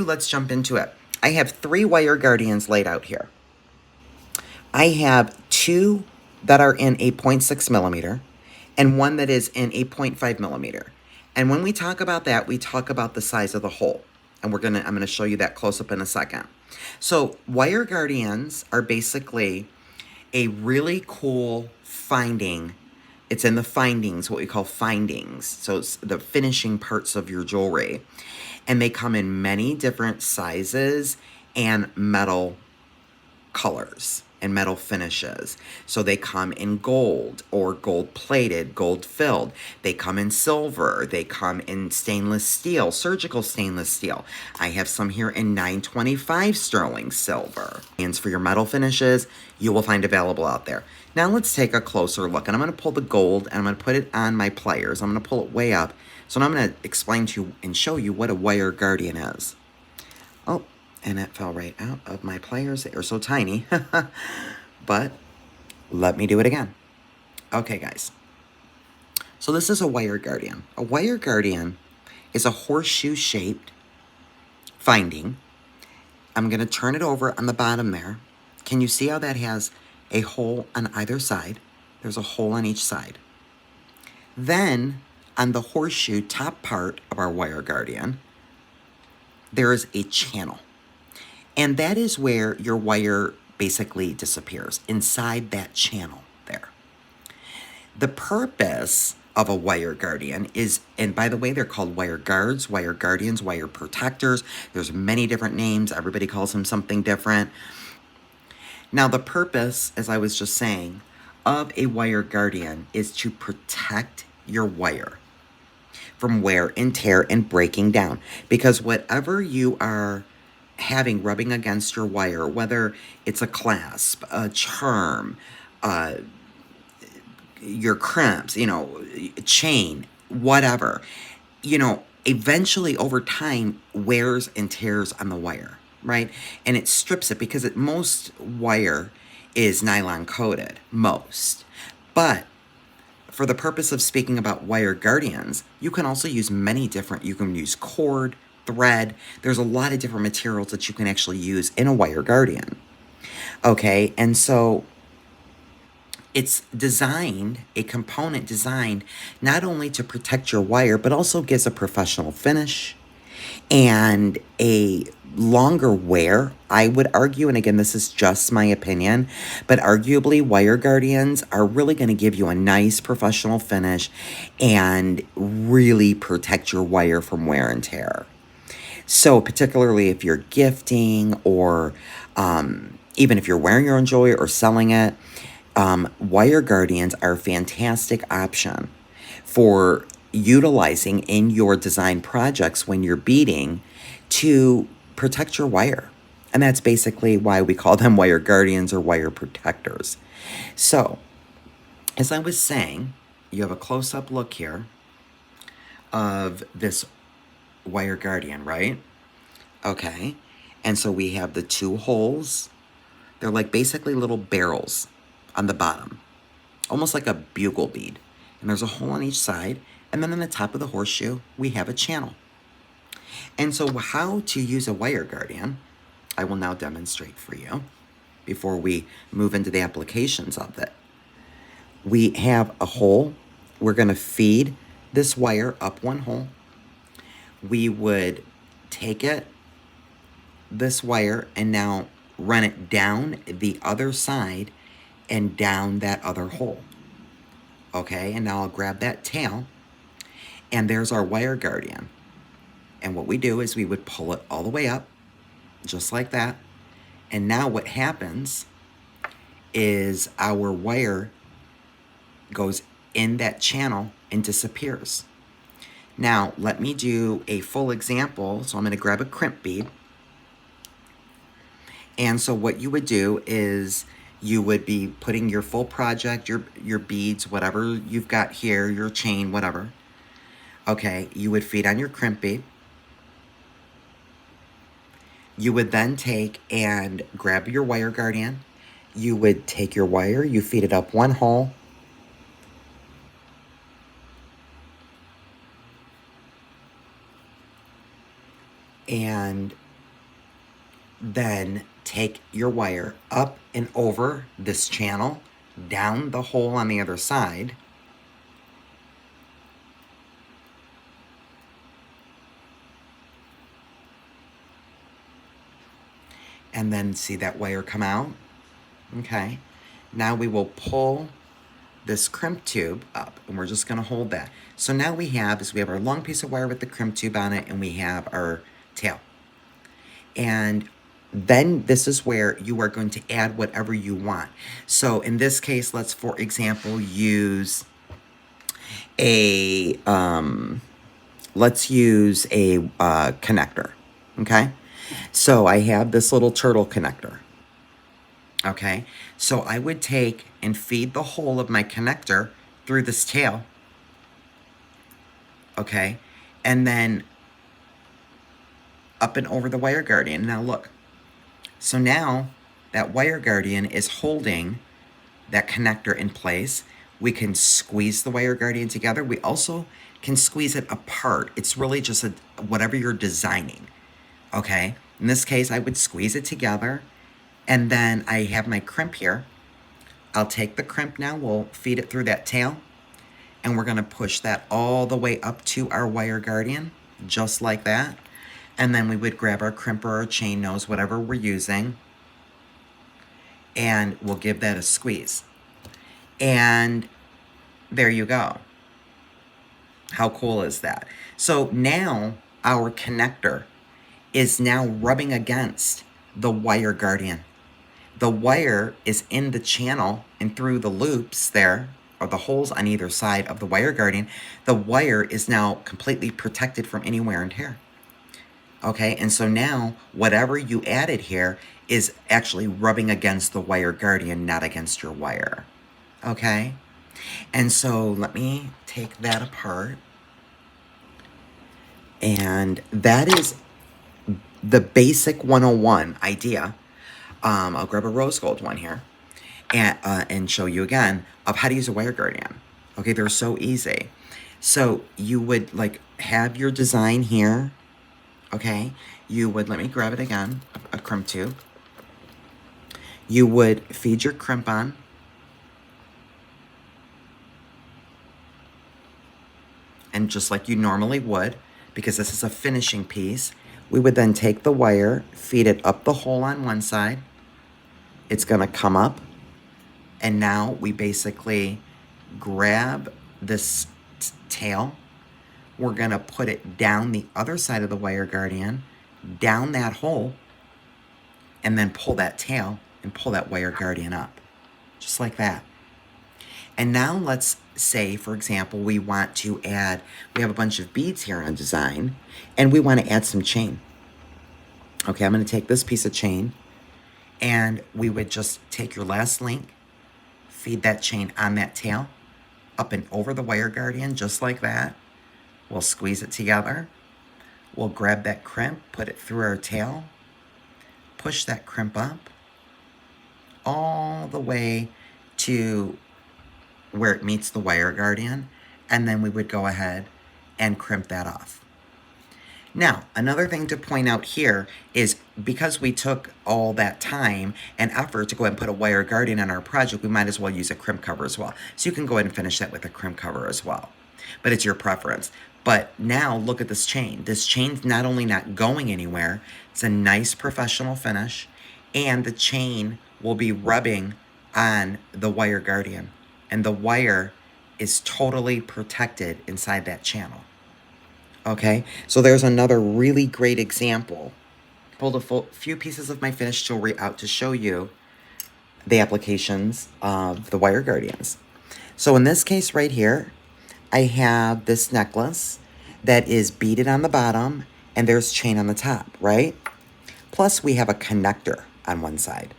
Let's jump into it. I have 3 wire guardians laid out here. I have 2 that are in a 0.6 millimeter and 1 that is in a 0.5 millimeter. And when we talk about that, we talk about the size of the hole. And I'm gonna show you that close up in a second. So wire guardians are basically a really cool finding. It's in the findings, what we call findings. So it's the finishing parts of your jewelry. And they come in many different sizes and metal colors and metal finishes. So they come in gold or gold plated, gold filled. They come in silver. They come in stainless steel, surgical stainless steel. I have some here in 925 sterling silver. And for your metal finishes, you will find available out there. Now let's take a closer look. And I'm going to pull the gold and I'm going to put it on my pliers. I'm going to pull it way up. So now I'm going to explain to you and show you what a wire guardian is. Oh, and it fell right out of my pliers. They are so tiny. But let me do it again. Okay, guys. So this is a wire guardian. A wire guardian is a horseshoe-shaped finding. I'm going to turn it over on the bottom there. Can you see how that has a hole on either side? There's a hole on each side. Then, on the horseshoe top part of our wire guardian, there is a channel. And that is where your wire basically disappears, inside that channel there. The purpose of a wire guardian is, and by the way, they're called wire guards, wire guardians, wire protectors. There's many different names. Everybody calls them something different. Now, the purpose, as I was just saying, of a wire guardian is to protect your wire from wear and tear and breaking down. Because whatever you are having rubbing against your wire, whether it's a clasp, a charm, your crimps, chain, whatever, eventually over time wears and tears on the wire, right? And it strips it because most wire is nylon coated, most. But for the purpose of speaking about wire guardians, you can also use you can use cord, thread. There's a lot of different materials that you can actually use in a wire guardian. Okay, and so it's a component designed not only to protect your wire, but also gives a professional finish and a longer wear, I would argue, and again, this is just my opinion, but arguably wire guardians are really going to give you a nice professional finish and really protect your wire from wear and tear. So particularly if you're gifting or even if you're wearing your own jewelry or selling it, wire guardians are a fantastic option for utilizing in your design projects when you're beading to protect your wire. And that's basically why we call them wire guardians or wire protectors. So, as I was saying, you have a close-up look here of this wire guardian, right? Okay. And so we have the 2 holes. They're like basically little barrels on the bottom, almost like a bugle bead. And there's a hole on each side. And then on the top of the horseshoe, we have a channel. And so how to use a wire guardian, I will now demonstrate for you before we move into the applications of it. We have a hole. We're going to feed this wire up one hole. We would take this wire, and now run it down the other side and down that other hole. Okay, and now I'll grab that tail, and there's our wire guardian. And what we do is we would pull it all the way up, just like that. And now what happens is our wire goes in that channel and disappears. Now, let me do a full example. So I'm going to grab a crimp bead. And so what you would do is you would be putting your full project, your beads, whatever you've got here, your chain, whatever. Okay, you would feed on your crimp bead. You would then take and grab your wire guardian. You would take your wire, you feed it up one hole. And then take your wire up and over this channel, down the hole on the other side, and then see that wire come out. Okay, now we will pull this crimp tube up, and we're just going to hold that. So now we have our long piece of wire with the crimp tube on it, and we have our tail. And then this is where you are going to add whatever you want. So in this case, let's, for example, use a connector. Okay, so I have this little turtle connector. Okay, so I would take and feed the hole of my connector through this tail. Okay, and then up and over the wire guardian. Now look, so now that wire guardian is holding that connector in place. We can squeeze the wire guardian together. We also can squeeze it apart. It's really just whatever you're designing. Okay, in this case, I would squeeze it together, and then I have my crimp here. I'll take the crimp now, we'll feed it through that tail, and we're gonna push that all the way up to our wire guardian, just like that. And then we would grab our crimp or our chain nose, whatever we're using, and we'll give that a squeeze. And there you go. How cool is that? So now our connector is now rubbing against the wire guardian. The wire is in the channel and through the loops there, or the holes on either side of the wire guardian. The wire is now completely protected from any wear and tear. Okay, and so now whatever you added here is actually rubbing against the wire guardian, not against your wire. Okay, and so let me take that apart. And that is the basic 101 idea. I'll grab a rose gold one here and show you again of how to use a wire guardian. Okay, they're so easy. So you would like have your design here. Okay, you would, let me grab it again, a crimp tube. You would feed your crimp on. And just like you normally would, because this is a finishing piece, we would then take the wire, feed it up the hole on one side. It's gonna come up, and now we basically grab this tail. We're gonna put it down the other side of the wire guardian, down that hole, and then pull that tail and pull that wire guardian up, just like that. And now let's say, for example, we want to add, we have a bunch of beads here on design, and we want to add some chain. Okay, I'm going to take this piece of chain, and we would just take your last link, feed that chain on that tail, up and over the wire guardian, just like that. We'll squeeze it together. We'll grab that crimp, put it through our tail, push that crimp up, all the way to where it meets the wire guardian, and then we would go ahead and crimp that off. Now, another thing to point out here is because we took all that time and effort to go ahead and put a wire guardian on our project, we might as well use a crimp cover as well. So you can go ahead and finish that with a crimp cover as well, but it's your preference. But now look at this chain. This chain's not only not going anywhere, it's a nice professional finish, and the chain will be rubbing on the wire guardian, and the wire is totally protected inside that channel. Okay, so there's another really great example. Pulled a few pieces of my finished jewelry out to show you the applications of the wire guardians. So in this case right here, I have this necklace that is beaded on the bottom, and there's chain on the top, right? Plus we have a connector on one side.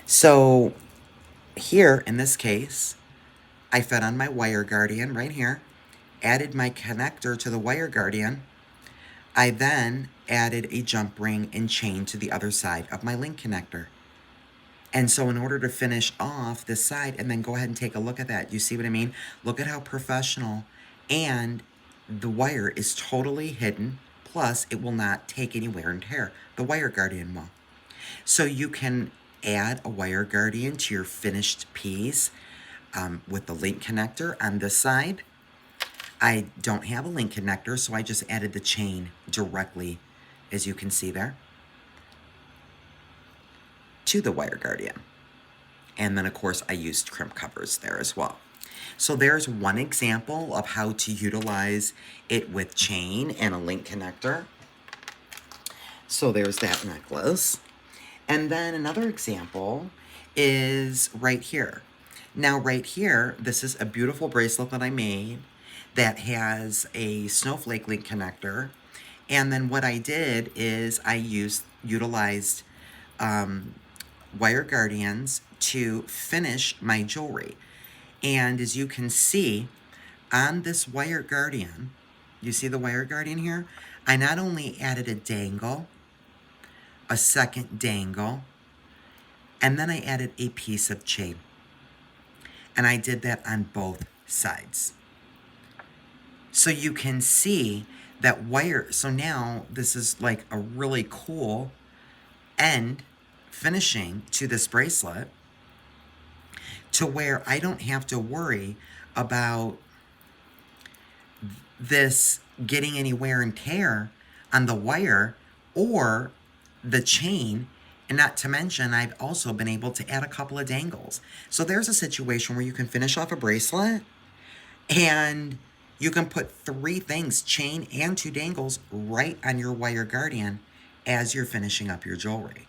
So here, in this case, I fed on my wire guardian right here, added my connector to the wire guardian. I then added a jump ring and chain to the other side of my link connector. And so in order to finish off this side, and then go ahead and take a look at that, you see what I mean? Look at how professional, and the wire is totally hidden. plus it will not take any wear and tear. The wire guardian will. So you can add a wire guardian to your finished piece with the link connector on this side. I don't have a link connector, so I just added the chain directly, as you can see there, to the wire guardian. And then, of course, I used crimp covers there as well. So there's one example of how to utilize it with chain and a link connector. So there's that necklace. And then another example is right here. Now right here, this is a beautiful bracelet that I made that has a snowflake link connector. And then what I did is I utilized wire guardians to finish my jewelry. And as you can see on this wire guardian, you see the wire guardian here? I not only added a dangle, a second dangle, and then I added a piece of chain. And I did that on both sides. So you can see that wire, so now this is like a really cool end finishing to this bracelet, to where I don't have to worry about this getting any wear and tear on the wire or the chain. And not to mention, I've also been able to add a couple of dangles. So there's a situation where you can finish off a bracelet and you can put 3 things, chain and 2 dangles, right on your wire guardian as you're finishing up your jewelry.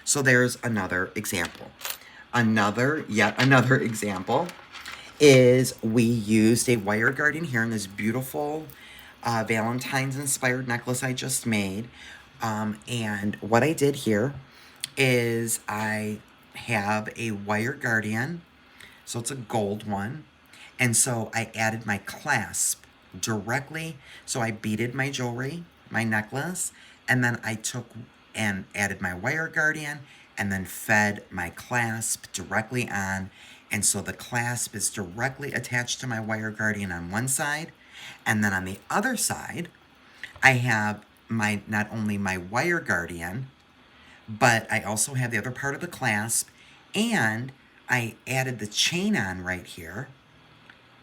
So there's another example. Yet another example is we used a wire guardian here in this beautiful Valentine's inspired necklace I just made. And what I did here is I have a wire guardian, so it's a gold one. And so I added my clasp directly. So I beaded my jewelry, my necklace, and then I took and added my wire guardian and then fed my clasp directly on. And so the clasp is directly attached to my wire guardian on one side. And then on the other side, I have not only my wire guardian, but I also have the other part of the clasp, and I added the chain on right here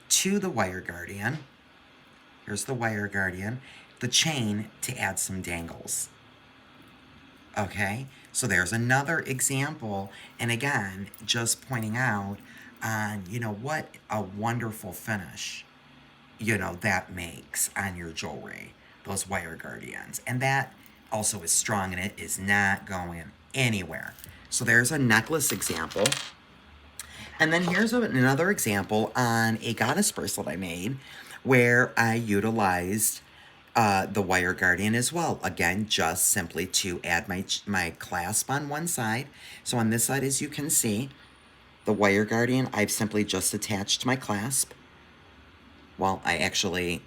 to the wire guardian. Here's the wire guardian, the chain to add some dangles. Okay, so there's another example, and again, just pointing out on, what a wonderful finish, that makes on your jewelry, those wire guardians. And that also is strong, and it is not going anywhere. So there's a necklace example. And then here's another example on a goddess bracelet I made where I utilized the wire guardian as well. Again, just simply to add my clasp on one side. So on this side, as you can see, the wire guardian, I've simply just attached my clasp. Well, I actually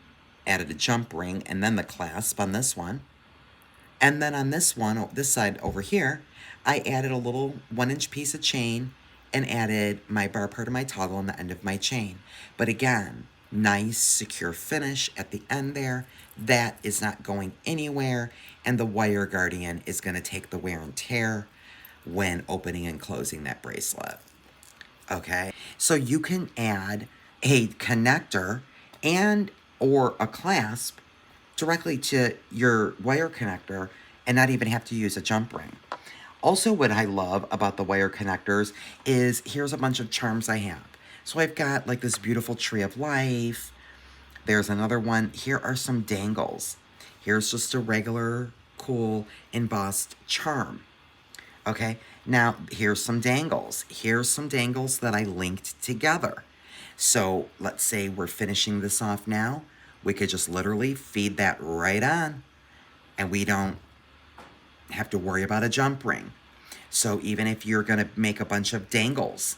added a jump ring and then the clasp on this one. And then on this one, this side over here, I added a little 1-inch piece of chain and added my bar part of my toggle on the end of my chain. But again, nice, secure finish at the end there. That is not going anywhere, and the wire guardian is going to take the wear and tear when opening and closing that bracelet. Okay, so you can add a connector and or a clasp directly to your wire connector and not even have to use a jump ring. Also, what I love about the wire connectors is here's a bunch of charms I have. So I've got like this beautiful tree of life. There's another one. Here are some dangles. Here's just a regular, cool, embossed charm. Okay, now here's some dangles. Here's some dangles that I linked together. So let's say we're finishing this off now. We could just literally feed that right on, and we don't have to worry about a jump ring. So even if you're going to make a bunch of dangles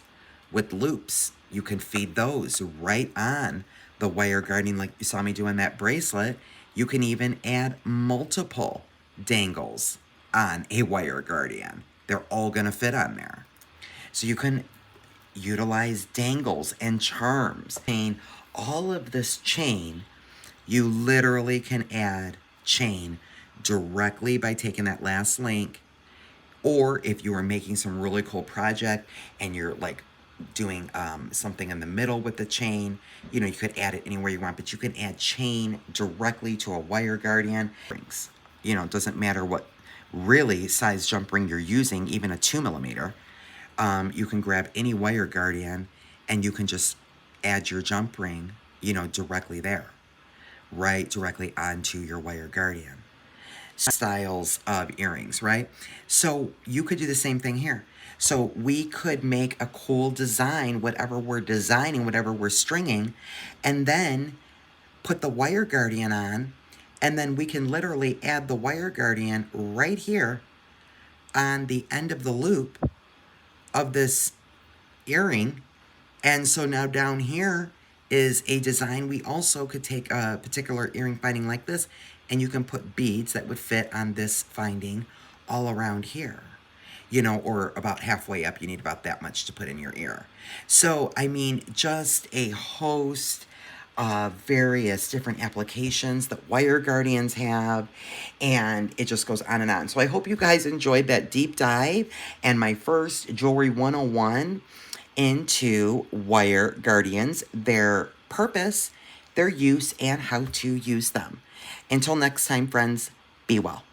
with loops, you can feed those right on the wire guardian like you saw me doing that bracelet. You can even add multiple dangles on a wire guardian. They're all going to fit on there. So you can utilize dangles and charms. All of this chain, you literally can add chain directly by taking that last link. Or if you are making some really cool project and you're like doing something in the middle with the chain, you know, you could add it anywhere you want, but you can add chain directly to a wire guardian. You know, it doesn't matter what really size jump ring you're using, even a 2 millimeter. You can grab any wire guardian and you can just add your jump ring, you know, directly there, right? Directly onto your wire guardian. Styles of earrings, right? So you could do the same thing here. So we could make a cool design, whatever we're designing, whatever we're stringing, and then put the wire guardian on, and then we can literally add the wire guardian right here on the end of the loop of this earring. And so now down here is a design. We also could take a particular earring finding like this, and you can put beads that would fit on this finding all around here. You know, or about halfway up, you need about that much to put in your ear. So, I mean, just a host of various different applications that wire guardians have, and it just goes on and on. So I hope you guys enjoyed that deep dive and my first Jewelry 101 into wire guardians, their purpose, their use, and how to use them. Until next time, friends, be well.